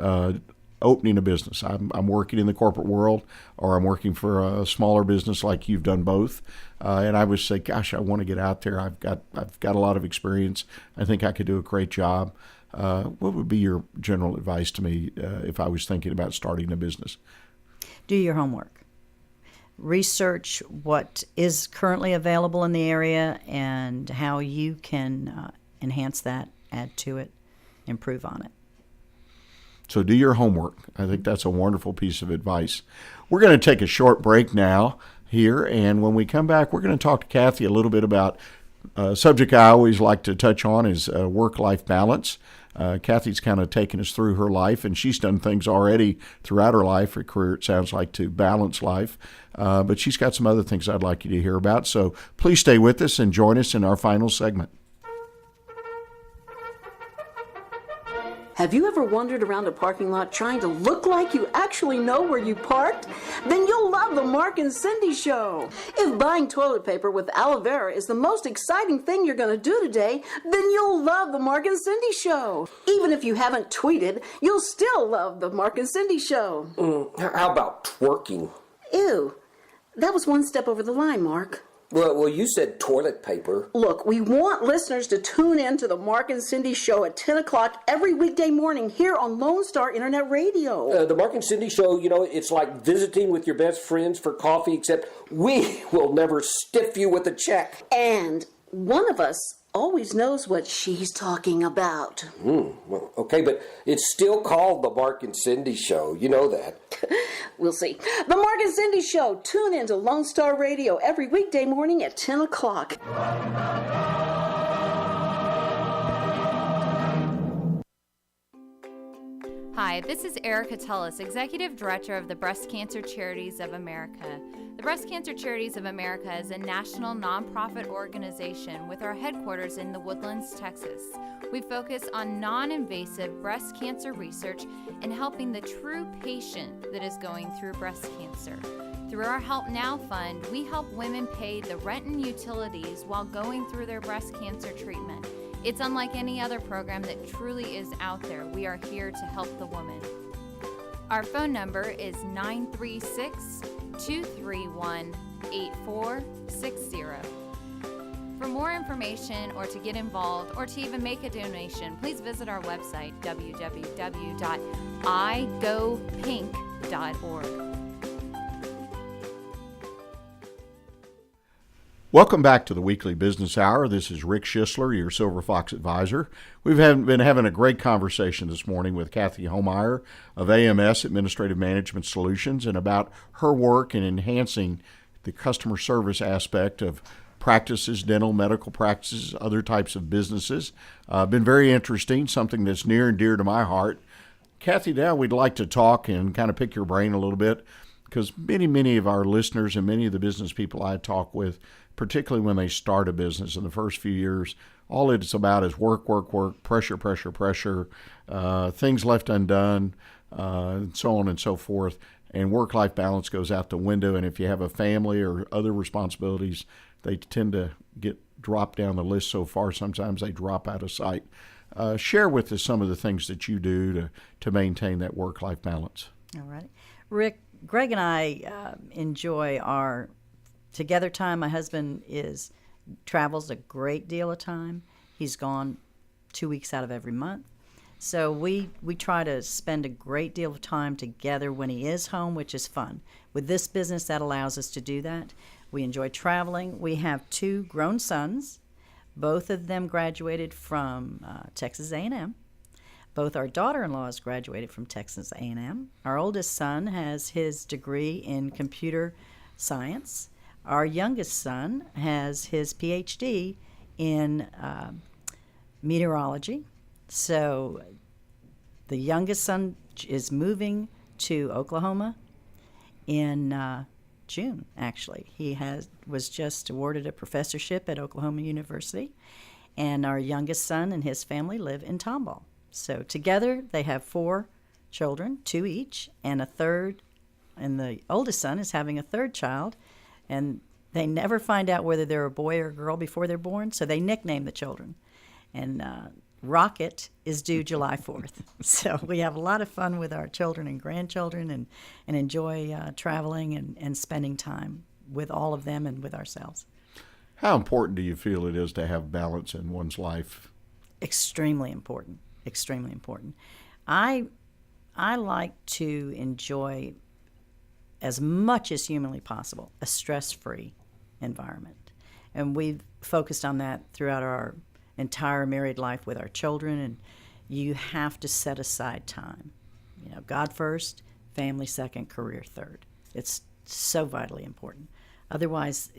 opening a business, I'm working in the corporate world, or I'm working for a smaller business like you've done both, and I would say, gosh, I want to get out there. I've got a lot of experience. I think I could do a great job. What would be your general advice to me if I was thinking about starting a business? Do your homework. Research what is currently available in the area and how you can enhance that, add to it, improve on it. So do your homework. I think that's a wonderful piece of advice. We're going to take a short break now here, and when we come back, we're going to talk to Cathy a little bit about a subject I always like to touch on is work-life balance. Cathy's kind of taken us through her life, and she's done things already throughout her life, her career, it sounds like, to balance life. But she's got some other things I'd like you to hear about. So please stay with us and join us in our final segment. Have you ever wandered around a parking lot trying to look like you actually know where you parked? Then you'll love the Mark and Cindy Show. If buying toilet paper with aloe vera is the most exciting thing you're going to do today, then you'll love the Mark and Cindy Show. Even if you haven't tweeted, you'll still love the Mark and Cindy Show. How about twerking? Ew, that was one step over the line, Mark. Well, you said toilet paper. Look, we want listeners to tune in to the Mark and Cindy Show at 10 o'clock every weekday morning here on Lone Star Internet Radio. The Mark and Cindy Show, it's like visiting with your best friends for coffee, except we will never stiff you with a check. And one of us always knows what she's talking about. Well, okay, but it's still called the Mark and Cindy Show. You know that. We'll see. The Mark and Cindy Show. Tune in to Lone Star Radio every weekday morning at 10 o'clock. Hi, this is Erica Tullis, Executive Director of the Breast Cancer Charities of America. The Breast Cancer Charities of America is a national nonprofit organization with our headquarters in the Woodlands, Texas. We focus on non-invasive breast cancer research and helping the true patient that is going through breast cancer. Through our Help Now Fund, we help women pay the rent and utilities while going through their breast cancer treatment. It's unlike any other program that truly is out there. We are here to help the woman. Our phone number is 936-231-8460. For more information or to get involved or to even make a donation, please visit our website, www.igopink.org. Welcome back to the Weekly Business Hour. This is Rick Schissler, your Silver Fox advisor. We've been having a great conversation this morning with Cathy Homeyer of AMS, Administrative Management Solutions, and about her work in enhancing the customer service aspect of practices, dental, medical practices, other types of businesses. Been very interesting, something that's near and dear to my heart. Cathy, now we'd like to talk and kind of pick your brain a little bit, because many of our listeners and many of the business people I talk with, particularly when they start a business in the first few years, all it's about is work, pressure, things left undone, and so on and so forth. And work-life balance goes out the window. And if you have a family or other responsibilities, they tend to get dropped down the list so far, sometimes they drop out of sight. Share with us some of the things that you do to maintain that work-life balance. All right. Rick, Greg and I enjoy our together time. My husband travels a great deal of time. He's gone 2 weeks out of every month. So we try to spend a great deal of time together when he is home, which is fun. With this business, that allows us to do that. We enjoy traveling. We have 2 grown sons. Both of them graduated from Texas A&M. Both our daughter-in-laws graduated from Texas A&M. Our oldest son has his degree in computer science. Our youngest son has his PhD in meteorology. So the youngest son is moving to Oklahoma in June, actually. He was just awarded a professorship at Oklahoma University. And our youngest son and his family live in Tomball. So together they have 4 children, 2 each, and a third. And the oldest son is having a third child. And they never find out whether they're a boy or a girl before they're born, so they nickname the children. And Rocket is due July 4th. So we have a lot of fun with our children and grandchildren and enjoy traveling and spending time with all of them and with ourselves. How important do you feel it is to have balance in one's life? Extremely important. Extremely important. I like to enjoy, as much as humanly possible, a stress-free environment. And we've focused on that throughout our entire married life with our children, and you have to set aside time. God first, family second, career third. It's so vitally important. Otherwise,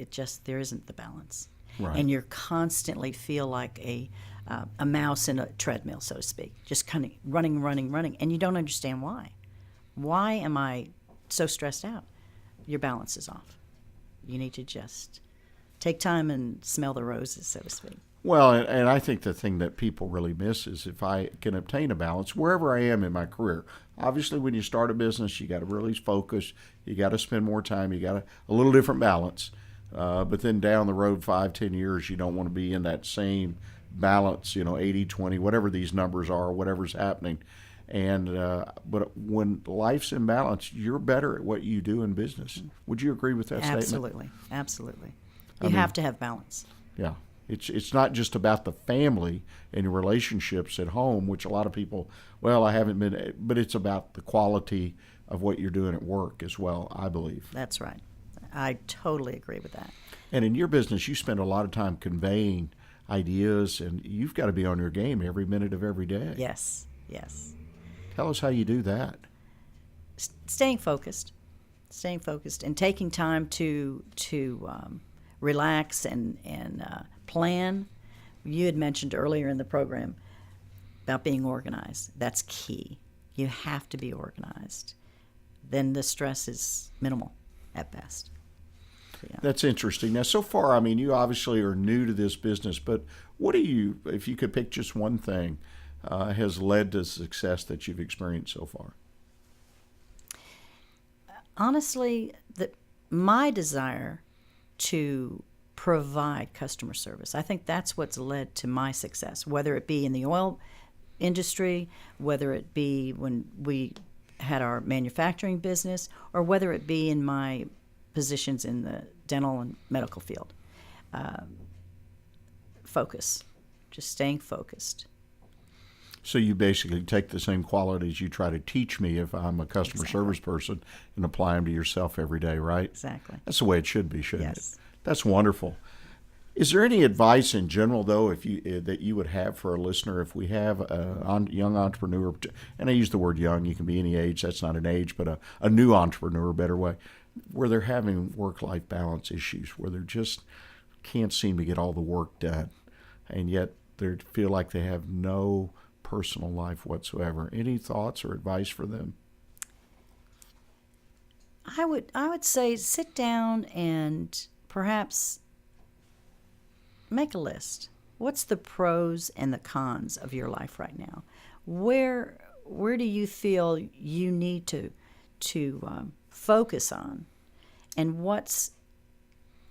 there isn't the balance. Right. And you constantly feel like a mouse in a treadmill, so to speak, just kind of running, and you don't understand why. Why am I so stressed out? Your balance is off. You need to just take time and smell the roses, so to speak. Well, and I think the thing that people really miss is if I can obtain a balance wherever I am in my career. Obviously, when you start a business, you got to really focus. You got to spend more time. You got a little different balance. But then down the road, 5-10 years, you don't want to be in that same balance, 80-20, whatever these numbers are, whatever's happening. And but when life's in balance, you're better at what you do in business. Would you agree with that statement? Absolutely. You have to have balance. Yeah. It's not just about the family and your relationships at home, which a lot of people, I haven't been, but it's about the quality of what you're doing at work as well, I believe. That's right. I totally agree with that. And in your business, you spend a lot of time conveying ideas, and you've got to be on your game every minute of every day. Yes. Tell us how you do that. Staying focused, and taking time to relax and plan. You had mentioned earlier in the program about being organized. That's key. You have to be organized. Then the stress is minimal at best. Yeah. That's interesting. Now, so far, you obviously are new to this business, but what do you, if you could pick just one thing, has led to success that you've experienced so far? Honestly, my desire to provide customer service. I think that's what's led to my success, whether it be in the oil industry, whether it be when we had our manufacturing business, or whether it be in my positions in the dental and medical field. Focus, just staying focused. So you basically take the same qualities you try to teach me if I'm a customer service person and apply them to yourself every day, right? Exactly. That's the way it should be, shouldn't it? Yes. That's wonderful. Is there any advice in general, though, if you that you would have for a listener if we have a young entrepreneur, and I use the word young, you can be any age, that's not an age, but a new entrepreneur, better way, where they're having work-life balance issues, where they just can't seem to get all the work done, and yet they feel like they have no personal life whatsoever. Any thoughts or advice for them? I would say sit down and perhaps make a list. What's the pros and the cons of your life right now? Where do you feel you need to focus on, and what's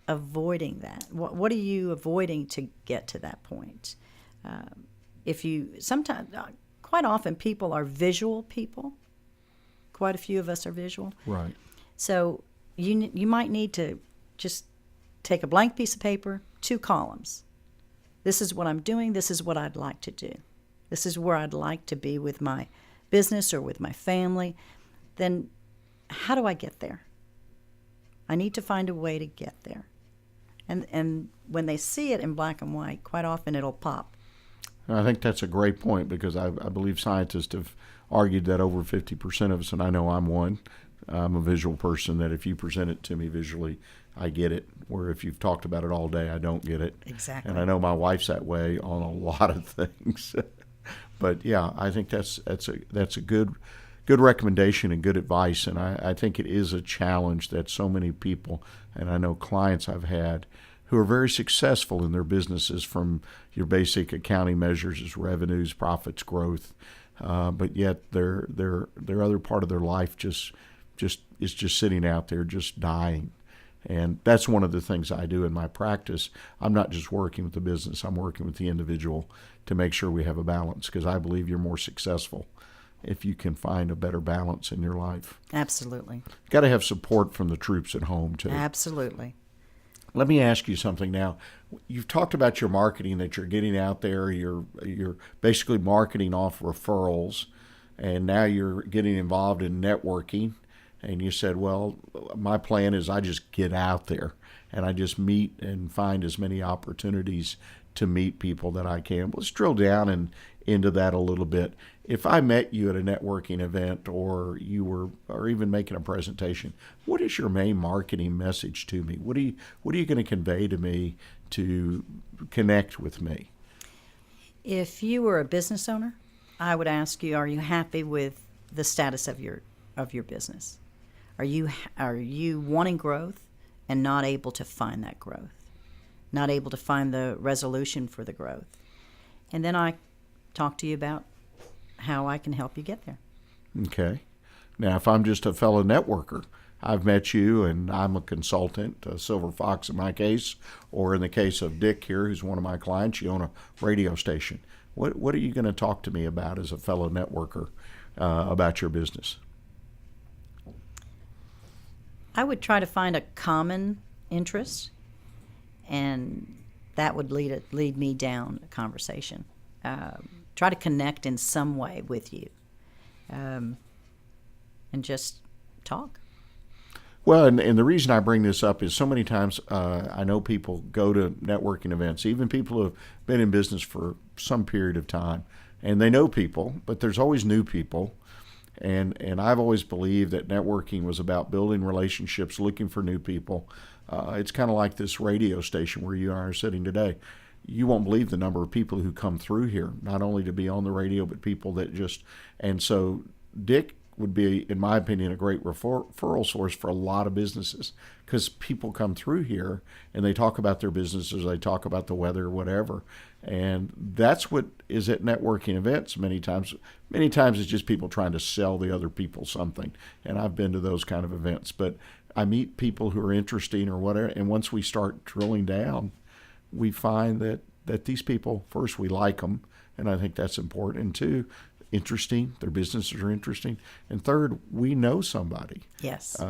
avoiding that? What are you avoiding to get to that point? Quite often people are visual people. Quite a few of us are visual. Right. So you might need to just take a blank piece of paper, 2 columns. This is what I'm doing. This is what I'd like to do. This is where I'd like to be with my business or with my family. Then how do I get there? I need to find a way to get there. And when they see it in black and white, quite often it'll pop. I think that's a great point, because I believe scientists have argued that over 50% of us, and I know I'm one, I'm a visual person, that if you present it to me visually, I get it, where if you've talked about it all day, I don't get it. Exactly. And I know my wife's that way on a lot of things. But yeah, I think that's a good recommendation and good advice, and I think it is a challenge that so many people, and I know clients I've had, who are very successful in their businesses, from your basic accounting measures as revenues, profits, growth, but yet their other part of their life just is just sitting out there, just dying. And that's one of the things I do in my practice. I'm not just working with the business, I'm working with the individual to make sure we have a balance, because I believe you're more successful if you can find a better balance in your life. Absolutely. Got to have support from the troops at home, too. Absolutely. Let me ask you something now. You've talked about your marketing, that you're getting out there, you're basically marketing off referrals, and now you're getting involved in networking. And you said, well, my plan is I just get out there and I just meet and find as many opportunities to meet people that I can. Let's drill down into that a little bit. If I met you at a networking event, or even making a presentation, what is your main marketing message to me? What are you going to convey to me to connect with me? If you were a business owner, I would ask you, are you happy with the status of your business? Are you wanting growth and not able to find that growth? Not able to find the resolution for the growth? And then I talk to you about how I can help you get there. Okay. Now, if I'm just a fellow networker, I've met you and I'm a consultant, a Silver Fox in my case, or in the case of Dick here, who's one of my clients, you own a radio station. What are you going to talk to me about as a fellow networker about your business? I would try to find a common interest, and that would lead me down a conversation. Try to connect in some way with you, and just talk. Well, and the reason I bring this up is so many times I know people go to networking events, even people who have been in business for some period of time, and they know people, but there's always new people. And I've always believed that networking was about building relationships, looking for new people. It's kind of like this radio station where you and I are sitting today. You won't believe the number of people who come through here, not only to be on the radio, but people that just, and so Dick would be, in my opinion, a great referral source for a lot of businesses, because people come through here and they talk about their businesses, they talk about the weather, whatever. And that's what is at networking events many times. Many times it's just people trying to sell the other people something. And I've been to those kind of events. But I meet people who are interesting or whatever, and once we start drilling down, we find that these people, first, we like them, and I think that's important. And two, interesting, their businesses are interesting. And third, we know somebody. Yes.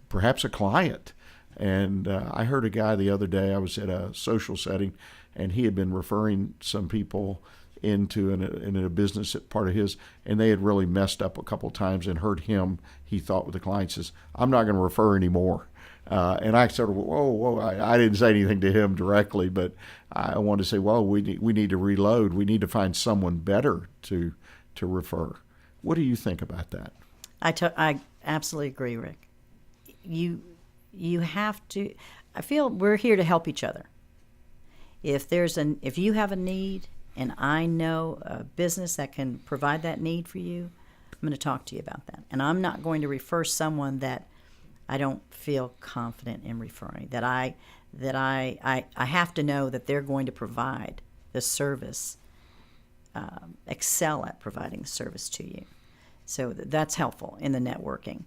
Perhaps a client. And I heard a guy the other day, I was at a social setting, and he had been referring some people into a business part of his, and they had really messed up a couple of times, and heard him, he thought with the client, says, I'm not going to refer anymore. And I sort of, whoa, I didn't say anything to him directly, but I wanted to say, well, we need to reload. We need to find someone better to refer. What do you think about that? I absolutely agree, Rick. You have to. I feel we're here to help each other. If you have a need and I know a business that can provide that need for you, I'm going to talk to you about that. And I'm not going to refer someone that I don't feel confident in referring. That I have to know that they're going to provide the service, excel at providing the service to you. So that's helpful in the networking.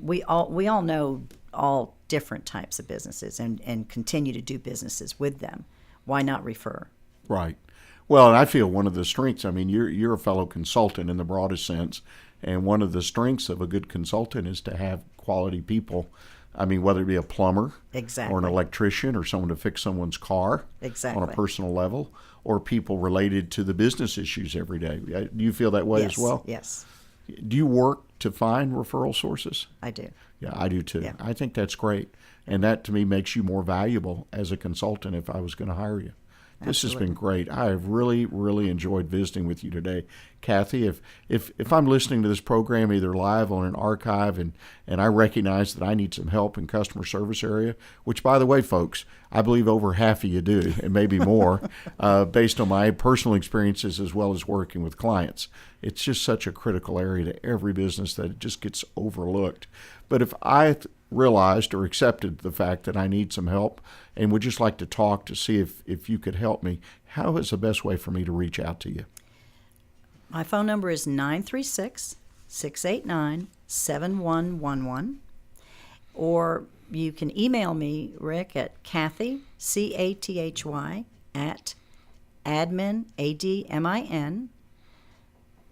We all know all different types of businesses and continue to do businesses with them. Why not refer? Right. Well, and I feel one of the strengths, I mean, you're a fellow consultant in the broadest sense, and one of the strengths of a good consultant is to have quality people. I mean, whether it be a plumber, exactly, or an electrician, or someone to fix someone's car, exactly, on a personal level, or people related to the business issues every day. Do you feel that way yes, as well? Yes. Do you work to find referral sources? I do. Yeah, I do too. Yeah. I think that's great. And that to me makes you more valuable as a consultant if I was going to hire you. This has been great. I have really, really enjoyed visiting with you today. Cathy, if I'm listening to this program either live on an archive and I recognize that I need some help in customer service area, which, by the way, folks, I believe over half of you do, and maybe more, based on my personal experiences as well as working with clients. It's just such a critical area to every business that it just gets overlooked. But if I realized or accepted the fact that I need some help and would just like to talk to see if you could help me, how is the best way for me to reach out to you? My phone number is 936-689-7111. Or you can email me, Rick, at Cathy, Cathy, at admin, ADMIN,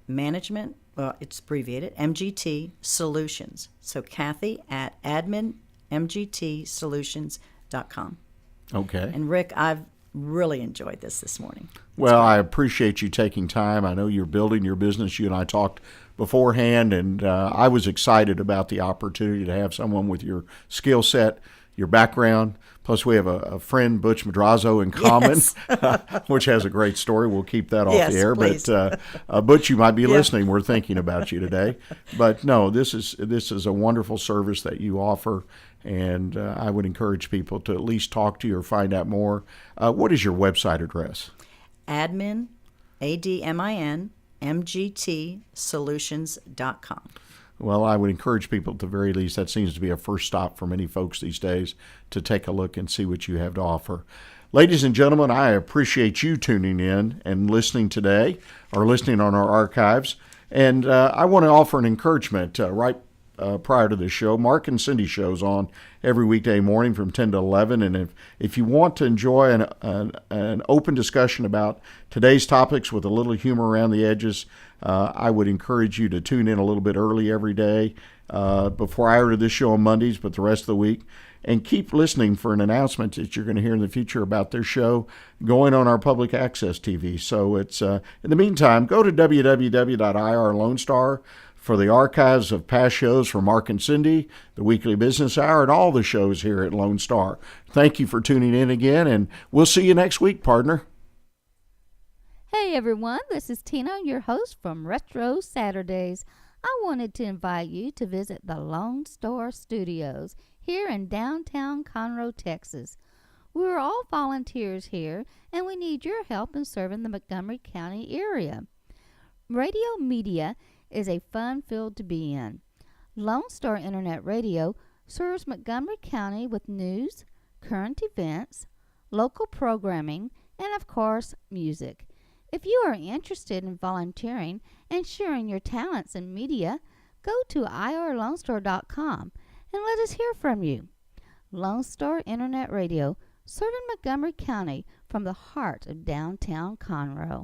management, well, it's abbreviated, MGT Solutions. So Cathy at adminmgtsolutions.com. Okay. And Rick, I've really enjoyed this morning. Well, I appreciate you taking time. I know you're building your business. You and I talked beforehand, and I was excited about the opportunity to have someone with your skill set, your background. Plus, we have a friend, Butch Madrazo, in common, Yes. which has a great story. We'll keep that off Yes, the air. please. But Butch, you might be listening. We're thinking about you today. But no, this is a wonderful service that you offer, and I would encourage people to at least talk to you or find out more. What is your website address? Admin, ADMIN, MGTsolutions.com. Well, I would encourage people, at the very least, that seems to be a first stop for many folks these days, to take a look and see what you have to offer. Ladies and gentlemen, I appreciate you tuning in and listening today, or listening on our archives. And I want to offer an encouragement prior to the show. Mark and Cindy shows on every weekday morning from 10 to 11. And if you want to enjoy an open discussion about today's topics with a little humor around the edges, I would encourage you to tune in a little bit early every day before I order this show on Mondays, but the rest of the week. And keep listening for an announcement that you're going to hear in the future about their show going on our public access TV. So it's in the meantime, go to www.irlonestar for the archives of past shows from Mark and Cindy, the Weekly Business Hour, and all the shows here at Lone Star. Thank you for tuning in again, and we'll see you next week, partner. Hey everyone, this is Tina, your host from Retro Saturdays. I wanted to invite you to visit the Lone Star Studios here in downtown Conroe, Texas. We're all volunteers here, and we need your help in serving the Montgomery County area. Radio media is a fun field to be in. Lone Star Internet Radio serves Montgomery County with news, current events, local programming, and of course, music. If you are interested in volunteering and sharing your talents in media, go to irlonestar.com and let us hear from you. Lone Star Internet Radio, serving Montgomery County from the heart of downtown Conroe.